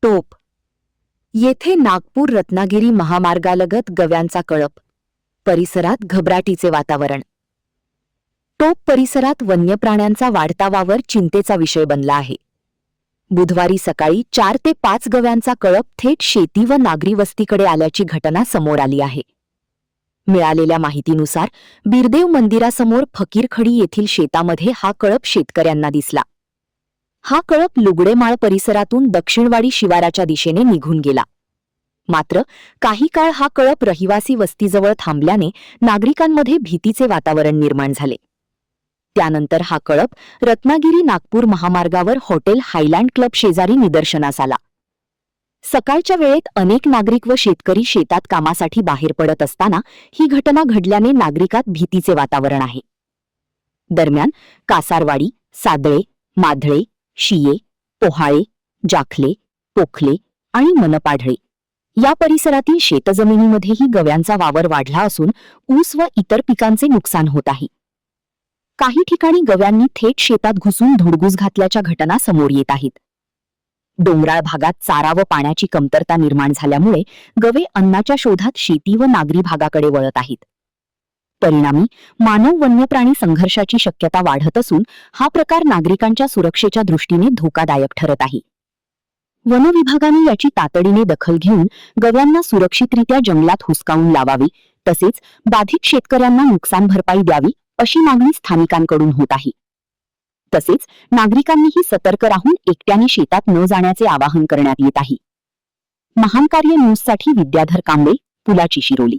टोप येथे नागपूर रत्नागिरी महामार्गालगत गव्यांचा कळप. परिसरात घबराटीचे वातावरण. टोप परिसरात वन्य प्राण्यांचा वाढता वावर चिंतेचा विषय बनला आहे. बुधवारी सकाळी 4 ते 5 गव्यांचा कळप थेट शेती व नागरी वस्तीकडे आल्याची घटना समोर आली आहे. मिळालेल्या माहितीनुसार बिरदेव मंदिरासमोर फकीरखडी येथील शेतामध्ये हा कळप शेतकऱ्यांना दिसला. हा कळप लुगडेमाळ परिसरातून दक्षिणवाडी शिवाराच्या दिशेने निघून गेला. मात्र काही काळ हा कळप रहिवासी वस्तीजवळ थांबल्याने नागरिकांमध्ये भीतीचे वातावरण निर्माण झाले. त्यानंतर हा कळप रत्नागिरी नागपूर महामार्गावर हॉटेल हायलँड क्लब शेजारी निदर्शनास आला. सकाळच्या वेळेत अनेक नागरिक व शेतकरी शेतात कामासाठी बाहेर पडत असताना ही घटना घडल्याने नागरिकात भीतीचे वातावरण आहे. दरम्यान कासारवाडी, सादळे, माधळे, शिये, पोहाळे, जाखले, पोखले आणि मनपाढळे या परिसरातील शेतजमिनीमध्येही गव्यांचा वावर वाढला असून ऊस व इतर पिकांचे नुकसान होत आहे. काही ठिकाणी गव्यांनी थेट शेतात घुसून धुडगूस घातल्याच्या घटना समोर येत आहेत. डोंगराळ भागात चारा व पाण्याची कमतरता निर्माण झाल्यामुळे गवे अन्नाच्या शोधात शेती व नागरी भागाकडे वळत आहेत. परिणामी मानव वन्यप्राणी संघर्षाची शक्यता वाढत असून हा प्रकार नागरिकांच्या सुरक्षेच्या दृष्टीने धोकादायक ठरत आहे. वन विभागाने याची तातडीने दखल घेऊन गव्यांना सुरक्षितरित्या जंगलात हुसकावून लावावे, तसेच बाधित शेतकऱ्यांना नुकसान भरपाई द्यावी अशी मागणी स्थानिकांकडून होत आहे. तसेच नागरिकांनीही सतर्क राहून एकट्याने शेतात न जाण्याचे आवाहन करण्यात येत आहे. महान कार्य न्यूजसाठी विद्याधर कांबळे, पुलाची शिरोली.